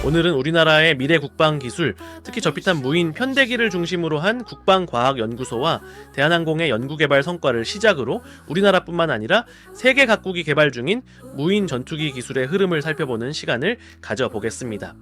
오늘은 우리나라의 미래 국방 기술, 특히 저피탄 무인 편대기를 중심으로 한 국방과학연구소와 대한항공의 연구개발 성과를 시작으로 우리나라뿐만 아니라 세계 각국이 개발 중인 무인 전투기 기술의 흐름을 살펴보는 시간을 가져보겠습니다.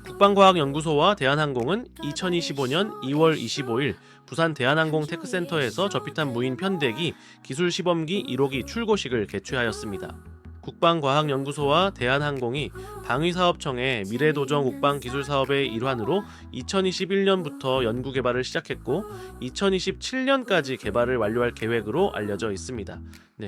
국방과학연구소와 대한항공은 2025년 2월 25일 부산 대한항공 테크센터에서 저피탄 무인 편대기 기술 시범기 1호기 출고식을 개최하였습니다. 국방과학연구소와 대한항공이 방위사업청의 미래도정 국방기술사업의 일환으로 2021년부터 연구개발을 시작했고 2027년까지 개발을 완료할 계획으로 알려져 있습니다.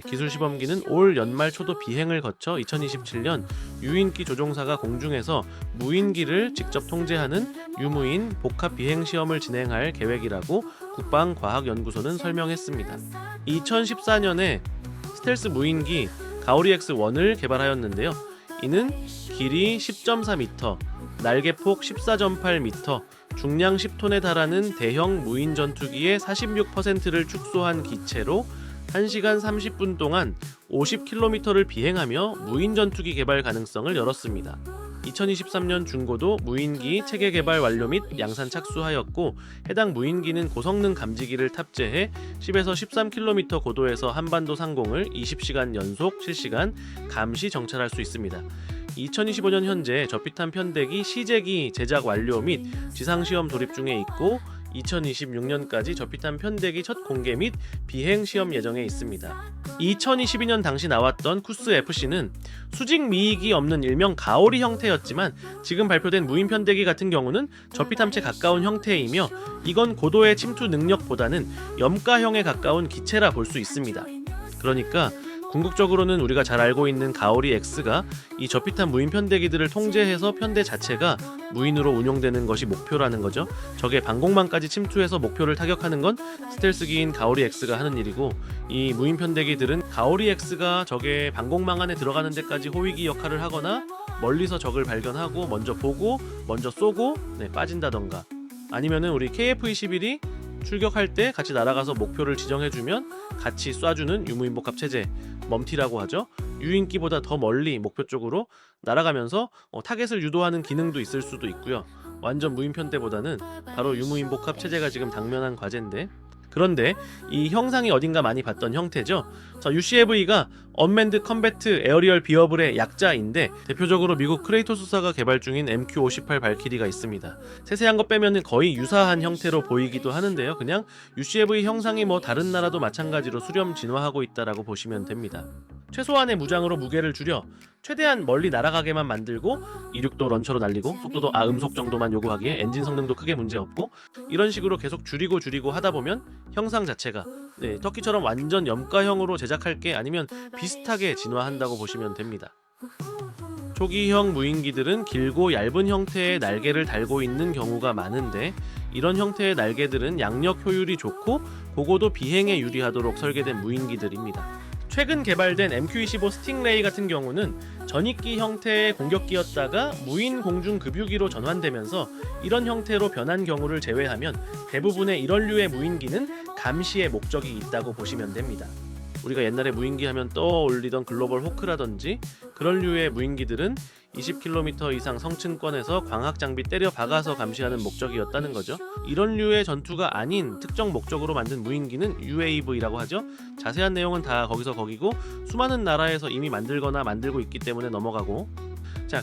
기술시범기는 올 연말 초도 비행을 거쳐 2027년 유인기 조종사가 공중에서 무인기를 직접 통제하는 유무인 복합 비행시험을 진행할 계획이라고 국방과학연구소는 설명했습니다. 2014년에 스텔스 무인기 가오리 X1을 개발하였는데요. 이는 길이 10.4m, 날개폭 14.8m, 중량 10톤에 달하는 대형 무인 전투기의 46%를 축소한 기체로 1시간 30분 동안 50km를 비행하며 무인 전투기 개발 가능성을 열었습니다. 2023년 중고도 무인기 체계 개발 완료 및 양산 착수하였고 해당 무인기는 고성능 감지기를 탑재해 10에서 13km 고도에서 한반도 상공을 20시간 연속 실시간 감시 정찰할 수 있습니다. 2025년 현재 저피탄 편대기 시제기 제작 완료 및 지상시험 돌입 중에 있고 2026년까지 저피탄 편대기 첫 공개 및 비행 시험 예정에 있습니다. 2022년 당시 나왔던 쿠스 FC는 수직 미익이 없는 일명 가오리 형태였지만 지금 발표된 무인 편대기 같은 경우는 저피탐체 가까운 형태이며 이건 고도의 침투 능력보다는 염가형에 가까운 기체라 볼 수 있습니다. 그러니까 궁극적으로는 우리가 잘 알고 있는 가오리 X가 이 저피탄 무인 편대기들을 통제해서 편대 자체가 무인으로 운용되는 것이 목표라는 거죠. 적의 방공망까지 침투해서 목표를 타격하는 건 스텔스기인 가오리 X가 하는 일이고 이 무인 편대기들은 가오리 X가 적의 방공망 안에 들어가는 데까지 호위기 역할을 하거나 멀리서 적을 발견하고 먼저 보고 먼저 쏘고 빠진다던가 아니면은 우리 KF-21이 출격할 때 같이 날아가서 목표를 지정해주면 같이 쏴주는 유무인복합 체제 멈티라고 하죠. 유인기보다 더 멀리 목표 쪽으로 날아가면서 타겟을 유도하는 기능도 있을 수도 있고요. 완전 무인 편대보다는 바로 유무인복합 체제가 지금 당면한 과제인데 그런데 이 형상이 어딘가 많이 봤던 형태죠. UCAV가 언맨드 컴배트 에어리얼 비어블의 약자인데 대표적으로 미국 크레이토스사가 개발 중인 MQ-58 발키리가 있습니다. 세세한 것 빼면은 거의 유사한 형태로 보이기도 하는데요. 그냥 UCAV 형상이 다른 나라도 마찬가지로 수렴 진화하고 있다라고 보시면 됩니다. 최소한의 무장으로 무게를 줄여 최대한 멀리 날아가게만 만들고 이륙도 런처로 날리고 속도도 음속 정도만 요구하기에 엔진 성능도 크게 문제없고 이런 식으로 계속 줄이고 하다보면 형상 자체가 터키처럼 완전 염가형으로 제작할게 아니면 비슷하게 진화한다고 보시면 됩니다. 초기형 무인기들은 길고 얇은 형태의 날개를 달고 있는 경우가 많은데 이런 형태의 날개들은 양력 효율이 좋고 고고도 비행에 유리하도록 설계된 무인기들입니다. 최근 개발된 MQ-25 스팅레이 같은 경우는 전익기 형태의 공격기였다가 무인 공중 급유기로 전환되면서 이런 형태로 변한 경우를 제외하면 대부분의 이런 류의 무인기는 감시의 목적이 있다고 보시면 됩니다. 우리가 옛날에 무인기 하면 떠올리던 글로벌 호크라든지 그런 류의 무인기들은 20km 이상 성층권에서 광학 장비 때려 박아서 감시하는 목적이었다는 거죠. 이런 류의 전투가 아닌 특정 목적으로 만든 무인기는 UAV라고 하죠. 자세한 내용은 다 거기서 거기고 수많은 나라에서 이미 만들거나 만들고 있기 때문에 넘어가고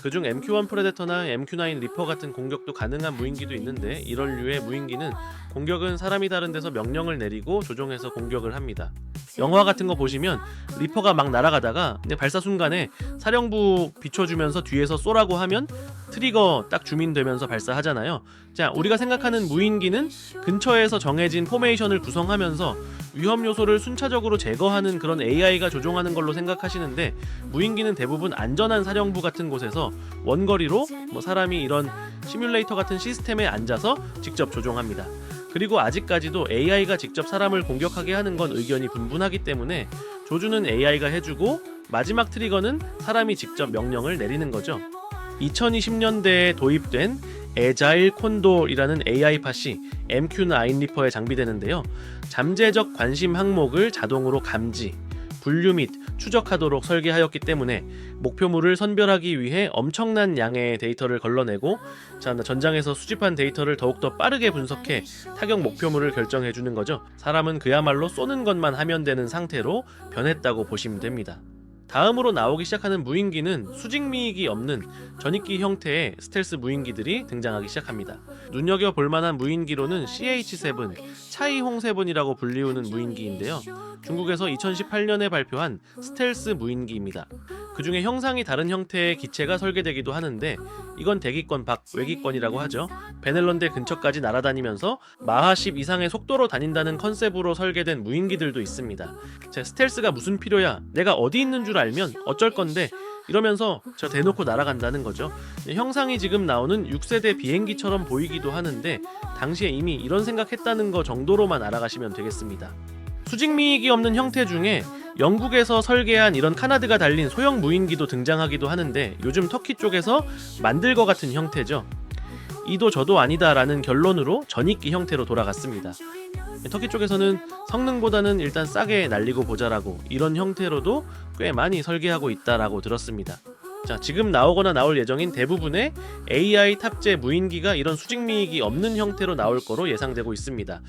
그중 MQ-1 프레데터나 MQ-9 리퍼 같은 공격도 가능한 무인기도 있는데 이런 류의 무인기는 공격은 사람이 다른 데서 명령을 내리고 조종해서 공격을 합니다. 영화 같은 거 보시면 리퍼가 막 날아가다가 발사 순간에 사령부 비춰주면서 뒤에서 쏘라고 하면 트리거 딱 줌인되면서 발사하잖아요. 우리가 생각하는 무인기는 근처에서 정해진 포메이션을 구성하면서 위험 요소를 순차적으로 제거하는 그런 AI가 조종하는 걸로 생각하시는데 무인기는 대부분 안전한 사령부 같은 곳에서 원거리로 사람이 이런 시뮬레이터 같은 시스템에 앉아서 직접 조종합니다. 그리고 아직까지도 AI가 직접 사람을 공격하게 하는 건 의견이 분분하기 때문에 조준은 AI가 해주고 마지막 트리거는 사람이 직접 명령을 내리는 거죠. 2020년대에 도입된 에자일 콘돌이라는 AI 팟이 MQ-9 리퍼에 장비되는데요. 잠재적 관심 항목을 자동으로 감지, 분류 및 추적하도록 설계하였기 때문에 목표물을 선별하기 위해 엄청난 양의 데이터를 걸러내고 전장에서 수집한 데이터를 더욱더 빠르게 분석해 타격 목표물을 결정해주는 거죠. 사람은 그야말로 쏘는 것만 하면 되는 상태로 변했다고 보시면 됩니다. 다음으로 나오기 시작하는 무인기는 수직미익이 없는 전익기 형태의 스텔스 무인기들이 등장하기 시작합니다. 눈여겨볼 만한 무인기로는 CH-7, 차이홍7이라고 불리우는 무인기인데요. 중국에서 2018년에 발표한 스텔스 무인기입니다. 그 중에 형상이 다른 형태의 기체가 설계되기도 하는데 이건 대기권 밖 외기권이라고 하죠. 베넬런드 근처까지 날아다니면서 마하 10 이상의 속도로 다닌다는 컨셉으로 설계된 무인기들도 있습니다. 스텔스가 무슨 필요야? 내가 어디 있는 줄 알면 어쩔 건데 이러면서 저 대놓고 날아간다는 거죠. 형상이 지금 나오는 6세대 비행기처럼 보이기도 하는데 당시에 이미 이런 생각했다는 거 정도로만 알아가시면 되겠습니다. 수직미익이 없는 형태 중에 영국에서 설계한 이런 카나드가 달린 소형 무인기도 등장하기도 하는데 요즘 터키 쪽에서 만들 것 같은 형태죠. 이도 저도 아니다 라는 결론으로 전익기 형태로 돌아갔습니다. 터키 쪽에서는 성능보다는 일단 싸게 날리고 보자라고 이런 형태로도 꽤 많이 설계하고 있다라고 들었습니다. 지금 나오거나 나올 예정인 대부분의 AI 탑재 무인기가 이런 수직미익이 없는 형태로 나올 거로 예상되고 있습니다.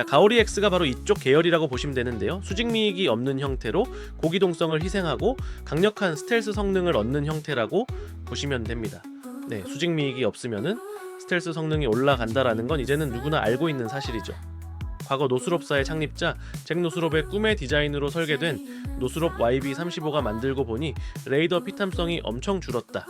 가오리 X가 바로 이쪽 계열이라고 보시면 되는데요. 수직미익이 없는 형태로 고기동성을 희생하고 강력한 스텔스 성능을 얻는 형태라고 보시면 됩니다. 수직미익이 없으면은 스텔스 성능이 올라간다라는 건 이제는 누구나 알고 있는 사실이죠. 과거 노스롭사의 창립자 잭 노스롭의 꿈의 디자인으로 설계된 노스롭 YB-35가 만들고 보니 레이더 피탐성이 엄청 줄었다.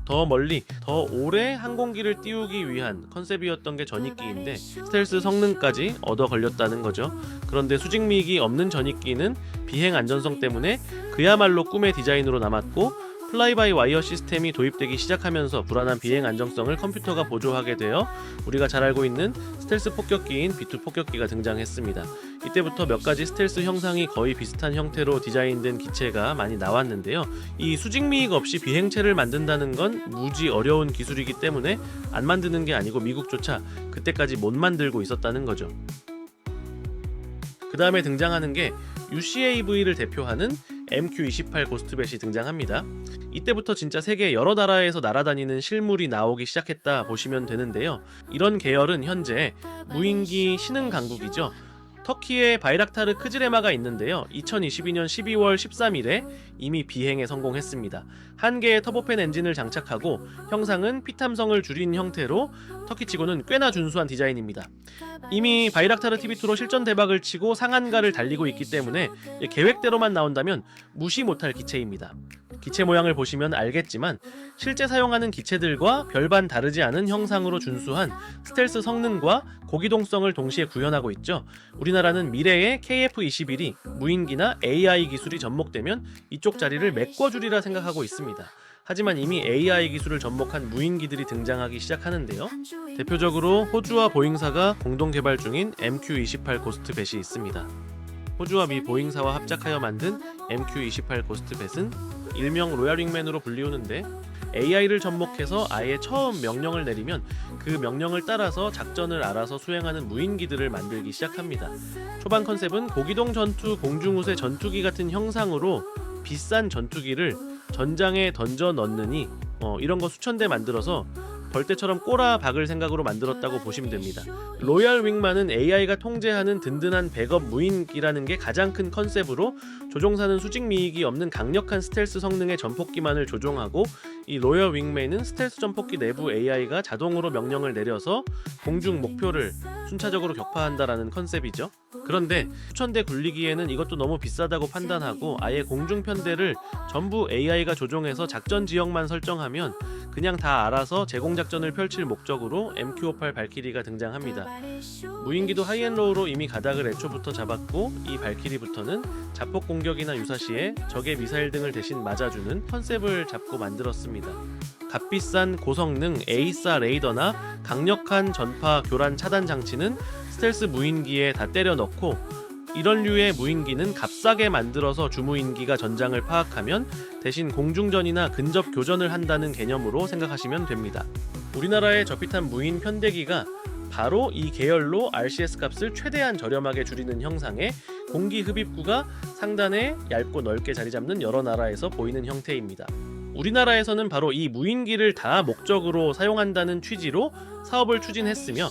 더 멀리, 더 오래 항공기를 띄우기 위한 컨셉이었던 게 전익기인데 스텔스 성능까지 얻어 걸렸다는 거죠. 그런데 수직미익이 없는 전익기는 비행 안전성 때문에 그야말로 꿈의 디자인으로 남았고 플라이바이 와이어 시스템이 도입되기 시작하면서 불안한 비행 안정성을 컴퓨터가 보조하게 되어 우리가 잘 알고 있는 스텔스 폭격기인 B2 폭격기가 등장했습니다. 이때부터 몇 가지 스텔스 형상이 거의 비슷한 형태로 디자인된 기체가 많이 나왔는데요. 이 수직미익 없이 비행체를 만든다는 건 무지 어려운 기술이기 때문에 안 만드는 게 아니고 미국조차 그때까지 못 만들고 있었다는 거죠. 그 다음에 등장하는 게 UCAV를 대표하는 MQ-28 고스트벳이 등장합니다. 이때부터 진짜 세계 여러 나라에서 날아다니는 실물이 나오기 시작했다 보시면 되는데요. 이런 계열은 현재 무인기 신흥 강국이죠. 터키의 바이락타르 크즈레마가 있는데요. 2022년 12월 13일에 이미 비행에 성공했습니다. 한 개의 터보팬 엔진을 장착하고 형상은 피탐성을 줄인 형태로 터키치고는 꽤나 준수한 디자인입니다. 이미 바이락타르 TB2로 실전 대박을 치고 상한가를 달리고 있기 때문에 계획대로만 나온다면 무시 못할 기체입니다. 기체 모양을 보시면 알겠지만 실제 사용하는 기체들과 별반 다르지 않은 형상으로 준수한 스텔스 성능과 고기동성을 동시에 구현하고 있죠. 우리나라는 미래의 KF-21이 무인기나 AI 기술이 접목되면 이쪽 자리를 메꿔주리라 생각하고 있습니다. 하지만 이미 AI 기술을 접목한 무인기들이 등장하기 시작하는데요. 대표적으로 호주와 보잉사가 공동 개발 중인 MQ-28 고스트벳이 있습니다. 호주와 미 보잉사와 합작하여 만든 MQ-28 고스트벳은 일명 로얄 윙맨으로 불리우는데 AI를 접목해서 아예 처음 명령을 내리면 그 명령을 따라서 작전을 알아서 수행하는 무인기들을 만들기 시작합니다. 초반 컨셉은 고기동 전투 공중우세 전투기 같은 형상으로 비싼 전투기를 전장에 던져 넣느니 이런 거 수천 대 만들어서 벌떼처럼 꼬라 박을 생각으로 만들었다고 보시면 됩니다. 로얄 윙만은 AI가 통제하는 든든한 백업 무인기라는 게 가장 큰 컨셉으로 조종사는 수직미익이 없는 강력한 스텔스 성능의 전폭기만을 조종하고 이 로얄 윙맨은 스텔스 전폭기 내부 AI가 자동으로 명령을 내려서 공중 목표를 순차적으로 격파한다라는 컨셉이죠. 그런데 수천대 굴리기에는 이것도 너무 비싸다고 판단하고 아예 공중편대를 전부 AI가 조종해서 작전 지역만 설정하면 그냥 다 알아서 제공작전을 펼칠 목적으로 MQ-58 발키리가 등장합니다. 무인기도 하이앤로우로 이미 가닥을 애초부터 잡았고 이 발키리부터는 자폭 공격이나 유사시에 적의 미사일 등을 대신 맞아주는 컨셉을 잡고 만들었습니다. 값비싼 고성능 A사 레이더나 강력한 전파 교란 차단 장치는 스텔스 무인기에 다 때려 넣고 이런 류의 무인기는 값싸게 만들어서 주무인기가 전장을 파악하면 대신 공중전이나 근접 교전을 한다는 개념으로 생각하시면 됩니다. 우리나라의 저피탄 무인 편대기가 바로 이 계열로 RCS 값을 최대한 저렴하게 줄이는 형상의 공기 흡입구가 상단에 얇고 넓게 자리 잡는 여러 나라에서 보이는 형태입니다. 우리나라에서는 바로 이 무인기를 다 목적으로 사용한다는 취지로 사업을 추진했으며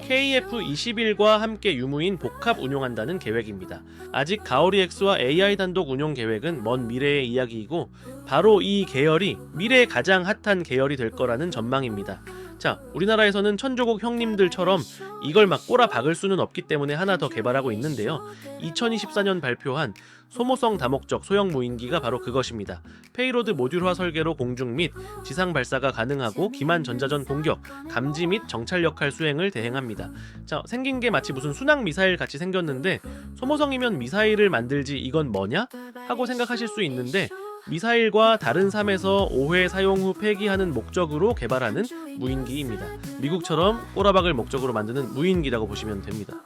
KF-21과 함께 유무인 복합 운용한다는 계획입니다. 아직 가오리-X와 AI 단독 운용 계획은 먼 미래의 이야기이고 바로 이 계열이 미래의 가장 핫한 계열이 될 거라는 전망입니다. 자, 우리나라에서는 천조국 형님들처럼 이걸 막 꼬라 박을 수는 없기 때문에 하나 더 개발하고 있는데요. 2024년 발표한 소모성 다목적 소형 무인기가 바로 그것입니다. 페이로드 모듈화 설계로 공중 및 지상 발사가 가능하고 기만 전자전 공격, 감지 및 정찰 역할 수행을 대행합니다. 자, 생긴 게 마치 무슨 순항 미사일 같이 생겼는데 소모성이면 미사일을 만들지 이건 뭐냐? 하고 생각하실 수 있는데 미사일과 다른 삶에서 5회 사용 후 폐기하는 목적으로 개발하는 무인기입니다. 미국처럼 꼬라박을 목적으로 만드는 무인기라고 보시면 됩니다.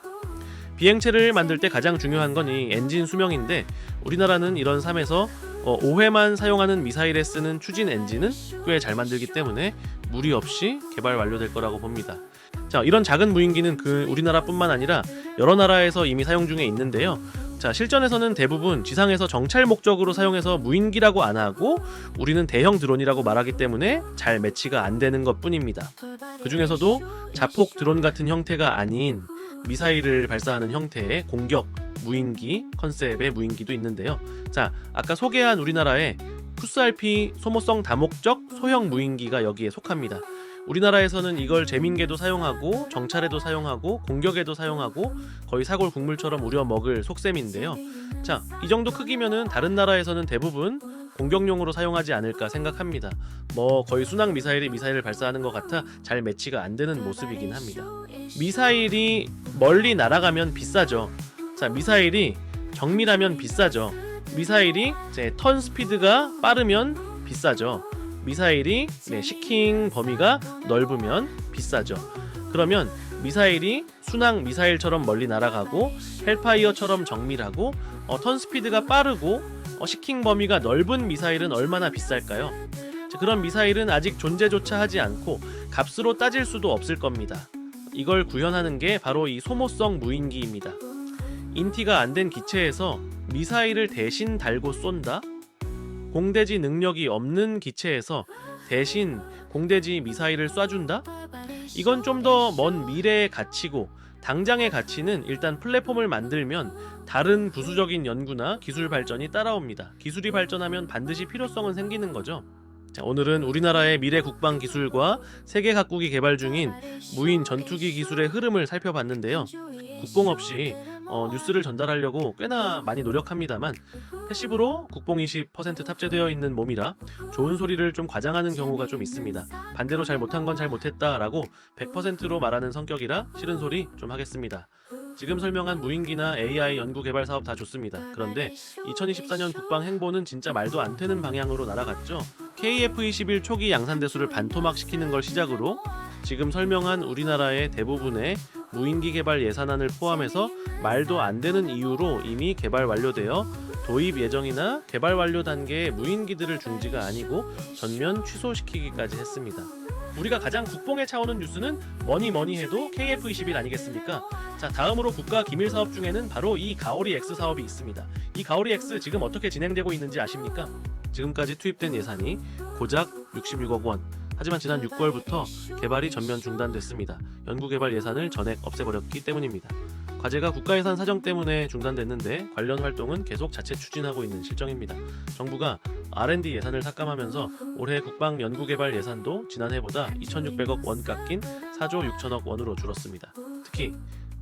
비행체를 만들 때 가장 중요한 건 이 엔진 수명인데 우리나라는 이런 삶에서 5회만 사용하는 미사일에 쓰는 추진 엔진은 꽤 잘 만들기 때문에 무리 없이 개발 완료될 거라고 봅니다. 자, 이런 작은 무인기는 우리나라뿐만 아니라 여러 나라에서 이미 사용 중에 있는데요. 자, 실전에서는 대부분 지상에서 정찰 목적으로 사용해서 무인기라고 안 하고 우리는 대형 드론이라고 말하기 때문에 잘 매치가 안 되는 것 뿐입니다. 그 중에서도 자폭 드론 같은 형태가 아닌 미사일을 발사하는 형태의 공격 무인기 컨셉의 무인기도 있는데요. 자, 아까 소개한 우리나라의 푸스RP 소모성 다목적 소형 무인기가 여기에 속합니다. 우리나라에서는 이걸 재민계도 사용하고 정찰에도 사용하고 공격에도 사용하고 거의 사골 국물처럼 우려 먹을 속셈인데요. 자, 이 정도 크기면은 다른 나라에서는 대부분 공격용으로 사용하지 않을까 생각합니다. 거의 순항 미사일이 미사일을 발사하는 것 같아 잘 매치가 안 되는 모습이긴 합니다. 미사일이 멀리 날아가면 비싸죠. 자, 미사일이 정밀하면 비싸죠. 미사일이 턴 스피드가 빠르면 비싸죠. 미사일이 시킹 범위가 넓으면 비싸죠. 그러면 미사일이 순항 미사일처럼 멀리 날아가고 헬파이어처럼 정밀하고 턴 스피드가 빠르고 시킹 범위가 넓은 미사일은 얼마나 비쌀까요? 그런 미사일은 아직 존재조차 하지 않고 값으로 따질 수도 없을 겁니다. 이걸 구현하는 게 바로 이 소모성 무인기입니다. 인티가 안 된 기체에서 미사일을 대신 달고 쏜다? 공대지 능력이 없는 기체에서 대신 공대지 미사일을 쏴준다? 이건 좀 더 먼 미래의 가치고 당장의 가치는 일단 플랫폼을 만들면 다른 부수적인 연구나 기술 발전이 따라옵니다. 기술이 발전하면 반드시 필요성은 생기는 거죠. 자, 오늘은 우리나라의 미래 국방 기술과 세계 각국이 개발 중인 무인 전투기 기술의 흐름을 살펴봤는데요. 국뽕 없이 뉴스를 전달하려고 꽤나 많이 노력합니다만 패시브로 국뽕 20% 탑재되어 있는 몸이라 좋은 소리를 좀 과장하는 경우가 좀 있습니다. 반대로 잘 못한 건 잘 못했다 라고 100%로 말하는 성격이라 싫은 소리 좀 하겠습니다. 지금 설명한 무인기나 AI 연구 개발 사업 다 좋습니다. 그런데 2024년 국방 행보는 진짜 말도 안 되는 방향으로 날아갔죠. KF-21 초기 양산대수를 반토막시키는 걸 시작으로 지금 설명한 우리나라의 대부분의 무인기 개발 예산안을 포함해서 말도 안 되는 이유로 이미 개발 완료되어 도입 예정이나 개발 완료 단계의 무인기들을 중지가 아니고 전면 취소시키기까지 했습니다. 우리가 가장 국뽕에 차오는 뉴스는 뭐니 해도 KF-21 아니겠습니까? 자, 다음으로 국가 기밀 사업 중에는 바로 이 가오리-X 사업이 있습니다. 이 가오리-X 지금 어떻게 진행되고 있는지 아십니까? 지금까지 투입된 예산이 고작 66억 원. 하지만 지난 6월부터 개발이 전면 중단됐습니다. 연구개발 예산을 전액 없애버렸기 때문입니다. 과제가 국가예산 사정 때문에 중단됐는데 관련 활동은 계속 자체 추진하고 있는 실정입니다. 정부가 R&D 예산을 삭감하면서 올해 국방 연구개발 예산도 지난해보다 2,600억 원 깎인 4조 6천억 원으로 줄었습니다. 특히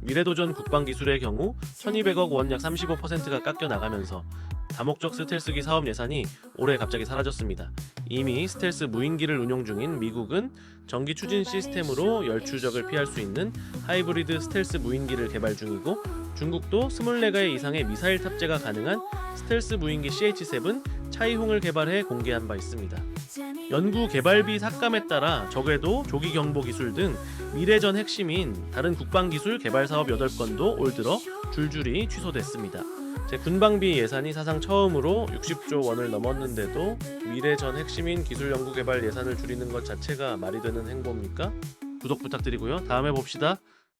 미래도전 국방기술의 경우 1,200억 원 약 35%가 깎여 나가면서 다목적 스텔스기 사업 예산이 올해 갑자기 사라졌습니다. 이미 스텔스 무인기를 운용 중인 미국은 전기 추진 시스템으로 열추적을 피할 수 있는 하이브리드 스텔스 무인기를 개발 중이고 중국도 24개 이상의 미사일 탑재가 가능한 스텔스 무인기 CH-7 차이홍을 개발해 공개한 바 있습니다. 연구 개발비 삭감에 따라 적어도 조기 경보 기술 등 미래전 핵심인 다른 국방 기술 개발 사업 8건도 올 들어 줄줄이 취소됐습니다. 군방비 예산이 사상 처음으로 60조 원을 넘었는데도 미래전 핵심인 기술 연구 개발 예산을 줄이는 것 자체가 말이 되는 행보입니까? 구독 부탁드리고요. 다음에 봅시다.